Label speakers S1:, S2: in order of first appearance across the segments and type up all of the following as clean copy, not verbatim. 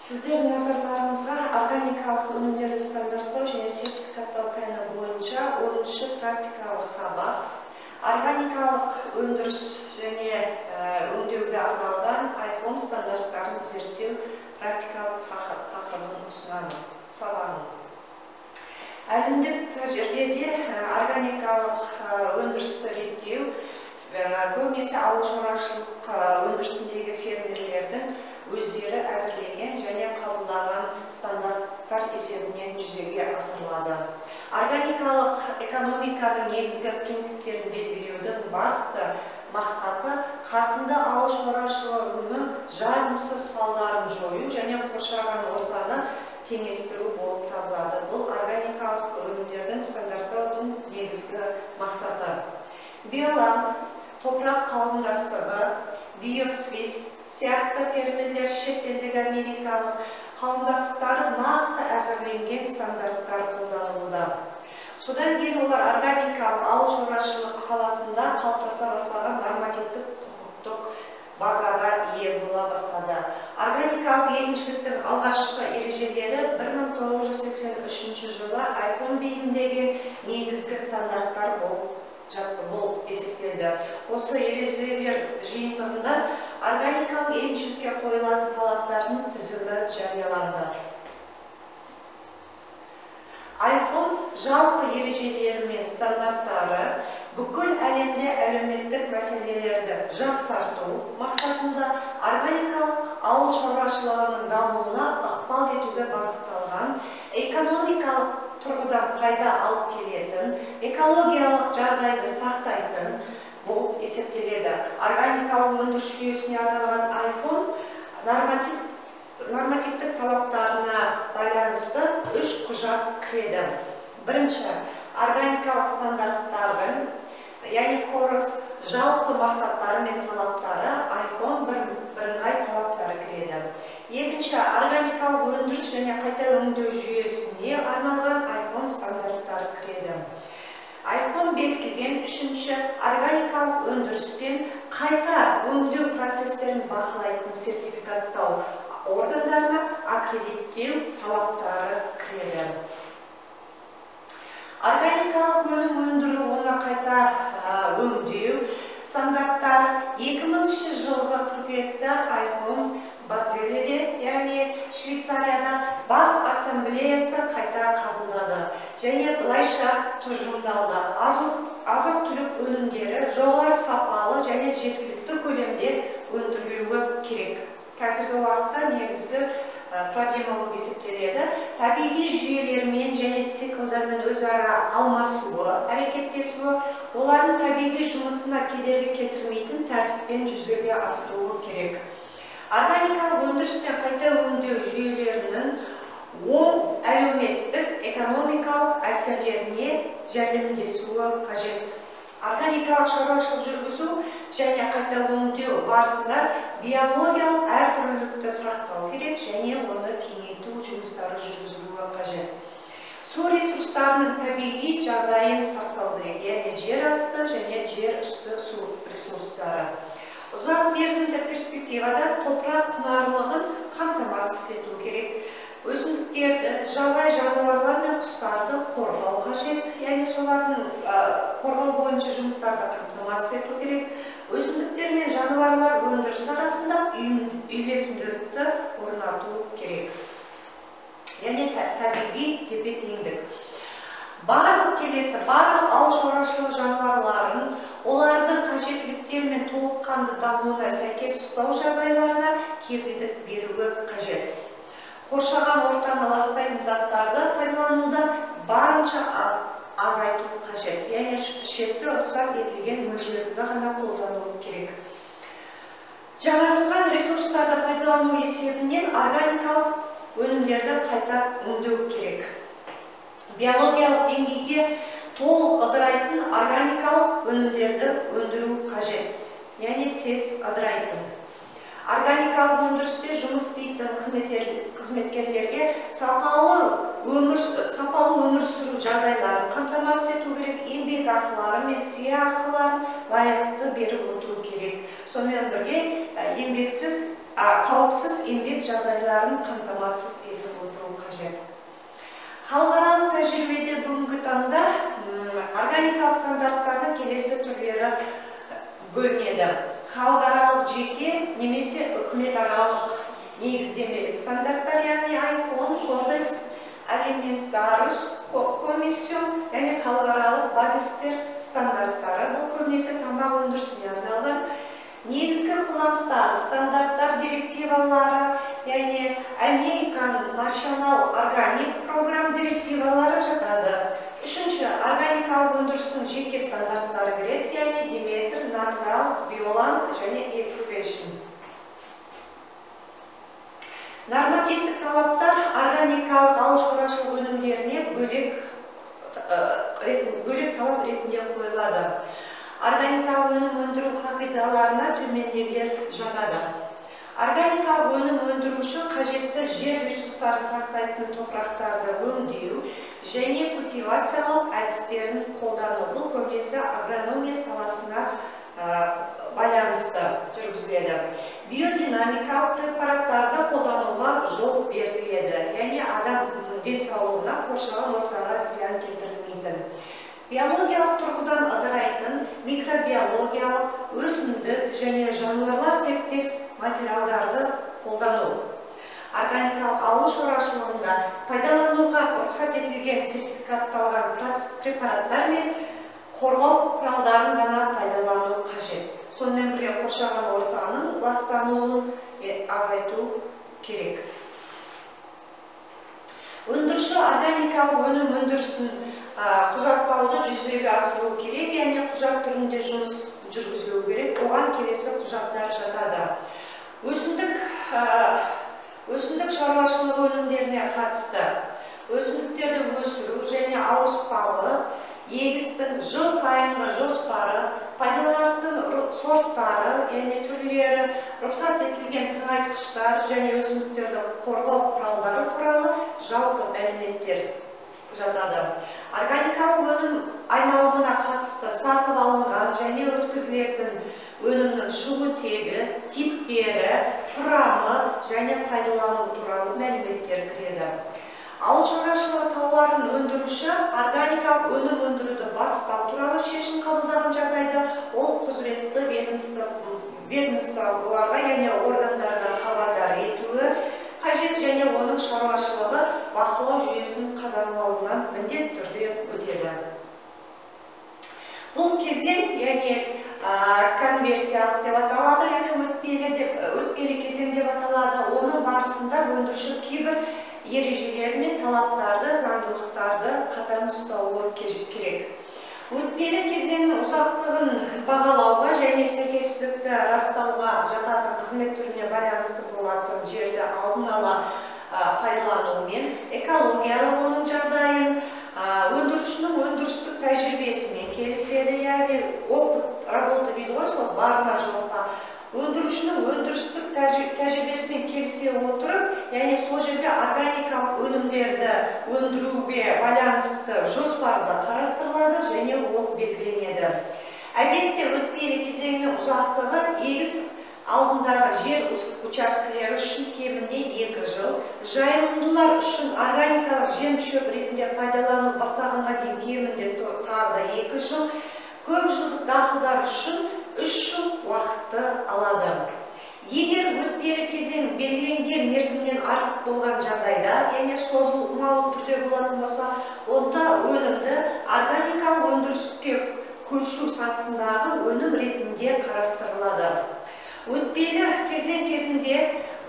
S1: Сіздердің назарларыңызға органикалық өнімдерді стандарттау және сертификаттау пәні бойынша 10-шы практикалық сабақ, органикалық өндіріс және өңдеуге арналған IFOM стандарттарын зерттеу практикалық тақырыбын ұсынамын. Әлемдік тәжірибеде органикалық өндірісті реттеу көбінесе ауыл шаруашылық өндірісіндегі фермерлердің өздері әзірлеген және қабылдаған стандарттар есебінен жүзеге асырылады. Органикалық экономиканың негізгі принциптерін белгілеудің басты мақсаты қарқынды ауыл шаруашылығының жағымсыз салдарын жою және қоршаған ортаны теңестіру болып табылады. Бұл органикалық өнімдердің стандарттаудың негізгі мақсаты. Биоланд, топырақ қауымдастығы, биосвис сияқты терминдер шетелдік америкалық қауымдастықтары нақты әзірленген стандарттар қолданылуда. Содан кейін олар органикалық ауыл шаруашылық саласында қалыптаса бастаған нормативтік құқықтық базаға ие бола бастады. Органикалық егіншіліктің алғашқы ережелері 1983 жылы IFOM бейімдеген негізгі стандарттар болып есептелді. Осы ережелер жиынтығында органикалық егіншілікке қойылатын талаптардың тізімі жарияланды. IFOM жалпы ережелері мен стандарттары бүкіл әлемде әлеуметтік мәселелерді жақсарту мақсатында органикалық ауыл шаруашылығының дамуына ықпал етуге бағытталған, экономикалық тұрғыдан пайда алып келетін, экологиялық жағдайды сақтайтын болып есептеледі. Органикалық өндіріс жүйесіне арналған IFOM нормативтік талаптарына байланысты 3 құжат кіреді. Бірінші, органикалық стандарттардың, яғни қорыс жалпы мақсаттары мен талаптары IFOM бірыңғай талаптары кіреді. Екінші, органикалық өндіріс және қайта өңдеу жүйесіне арналған IFOM стандарттары кіреді. IFOM бекітілген үшінші, органикалық өндіріс пен қайта өңдеу процестерін бақылайтын сертификаттау органдарына аккредиттеу талаптары кіреді. Органикалық өнім өндіру, оны қайта өңдеу стандарттары 2000 жылғы қыркүйекте IFOM Базеледе, яғни Швейцарияда бас ассамблеясы қайта қабылдады және былайша тұжырымдалды. Азық-түлік өнімдері жоғары сапалы және жеткілікті көлемде өндірілуі керек. Қазіргі уақытта негізгі проблема болып есептеледі. Табиғи жүйелермен және циклдармен өзара алмасуы, әрекеттесуі, олардың табиғи жұмысына кедергі келтірмейтін тәртіппен жүзеге асыруы керек. Органикалық өндіріс пен қайта өңдеу жүйелерінің оң әлеуметтік, экономикалық әсерлеріне жәрдемдесуі қажет. Органикалық шаруашылық жүргізу және қайта өңдеу барысында биологиялық әртүрлілікті сақтау керек және оны кеңейту жұмыстары жүргізілуі қажет. Су ресурстарының табиғи жағдайын сақтау керек, яғни жер асты және жер үсті су ресурстары. Ұзақ мерзімді перспективада топырақ құнарлығын қамтамасыз ету керек. Өсімдіктерді, жабайы жануарлар мен құстарды қорғау қажет, яғни солардың қорғау бойынша жұмыстарды қамтамасыз ету керек. Өсімдіктер мен жануарлар өндіріс арасында үйлесімділікті орнату керек. Яғни табиғи тепе-теңдік. Барлық ауыл шаруашылық жануарларын олардың қажеттіліктері мен толыққанды дамуына сәйкес ұстау жағдайларына кепілдік беруі қажет. Қоршаған ортаны ластайтын заттарды пайдалануда барынша азайту қажет, яғни шекті рұқсат етілген мөлшерде ғана қолданылу керек. Жаңартылған ресурстарды пайдалану есебінен органикалық өнімдерді қайта өңдеу керек. Биологиялық деңгейге толық ыдырайтын органикалық өнімдерді өндіру қажет, яғни тез ыдырайтын. Органикалық өндірісте жұмыс істейтін қызметкерлерге сапалы өмір сүру жағдайларын қамтамасыз ету керек, еңбек ақылары мен сыйақыларын лайықты беріп отыру керек. Сонымен бірге еңбексіз қауіпсіз еңбек жағдайларын қамтамасыз етіп отыру қажет. Халықаралық тәжірибеде бүгінгі таңда органикалық стандарттардың келесі түрлері бөлінеді. Халықаралық жеке немесе үкіметаралық негіздемелік стандарттар, яғни ICON, Кодекс Алиментариус комиссион, яғни халықаралық базистер стандарттары. Бұл көбінесе тамақ өндірісіне арналған. Негізгі қолданыстағы стандарттар директивалары, яғни American National Organic Program директивалары жатады. Үшінші, органикалық өндірістің жеке стандарттары кіреді, яғни Demeter, Natural, Bioland және Equation. Нормативтік талаптар органикалық ауыл шаруашылық өнімдеріне бөлек талап ретінде қойылады. Органикалық өнім өндіру қағидаларына төмендегілер жатады. Органикалық өнім өндіру үшін қажетті жер ресурстарын сақтайтын топырақтарды өңдеу және культивациялау әдістерін қолдану. Бұл көбінесе агрономия саласына байланысты жүргізіледі. Биодинамикалық препараттарды қолдануға жол беріледі, яғни адам денсаулығына, қоршаған ортаға зиян келтірмейтін. Биологиялық тұрғыдан ыдырайтын микробиологиялық, өсімдік және жануарлар тектес материалдарды қолдану. Органикалық ауыл шаруашылығында пайдалануға рұқсат етілген сертификатталған препараттар мен қорғау құралдарын ғана пайдалану қажет. Сонымен бірге қоршаған ортаның ластануын азайту керек. Өндіруші органикалық өнім өндірісін құжаттауды жүзеге асыру керек, яғни құжат түрінде жұмыс жүргізілу керек. Оған келесі құжаттар жатады. Өсімдік шаруашылығы өнімдеріне қатысты өсімдіктерді өсіру және ауыспалы егістің жыл сайынғы жоспары, пайдаланатын сорттары, яғни түрлері, рұқсат етілген тыңайтқыштар және өсімдіктерді қорғау құралдары туралы жалпы мәліметтер жатады. Органикалық өнім айналымына қатысты сатып алынған және өткізілетін өнімнің шығу тегі, типтері, құрамы және пайдалану туралы мәліметтер кіреді. Ауыл шаруашылығы тауарын өндіруші органикалық өнім өндіруді бастау туралы шешім қабылдаған жағдайда ол құзыретті ведомстволарға, яғни органдарға хабардар етуі қажет және оның шаруашылығы бақылау жүйесін қадағалауынан міндетті түрде өтеді. Бұл кезең, яғни конверсиялық деп аталады, яғни өтпелі кезең деп аталады. Оның барысында өндіруші кейбір ережелер мен талаптарды, заңдылықтарды қатаң ұстауы керек. Өтпелі кезеңнің ұзақтығын бағалауға және сәйкестікті растауға жататын қызмет түріне байланысты болатын жерді алдын ала пайдаланумен, экологиялық оның жағдайын, өндірушінің өндірістік тәжірибесімен келіседі, яғни опыт работы дейді ғой, сол бар ма жоқ па. Өндірушінің өндірістік тәжірибесімен келісе отырып, яғни сол жерде органикалық өнімдерді өндіруге байланысты жоспарды қарастырылады және ол белгіленеді. Әдетте өтпелі кезеңнің ұзақтығы егіс алдындағы жер учаскелері үшін кемінде 2 жыл, жайылымдылар үшін органикалық жем-шөп ретінде пайдалану бастағанға дейін кемінде тағы 2 жыл, көп жылдық дақылдар үшін 3 жыл уақытты алады. Егер өтпелі кезең белгіленген мерзімнен артық болған жағдайда, яғни созылмалы түрде болатын болса, онда өнімді органикалық өндіріске көшу сатысындағы өнім ретінде қарастырылады. Өтпелі кезең кезінде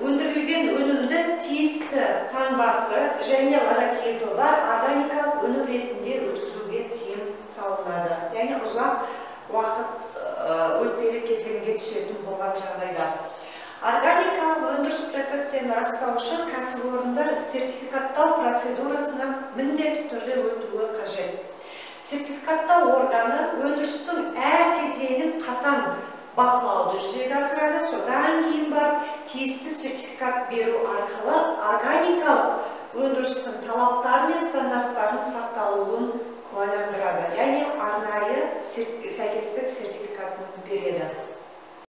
S1: өндірілген өнімді тиісті таңбасы және логотипі бар органикалық өнім ретінде өткізуге тыйым салынады. Яғни ұзақ уақыт өтпелі кезеңге түсетін болған жағдайда. Органикалық өндіріс процестерін растау үшін кәсіпорындар сертификаттау процедурасына міндетті түрде өтуі қажет. Сертификаттау органы өндірістің әр кезеңін қатаң бақылауды жүзеге асырады, содан кейін барып тиісті сертификат беру арқылы органикалық өндірістің талаптары мен стандарттарын сақталуын куәландырады, яғни арнайы сәйкестік сертификатын береді.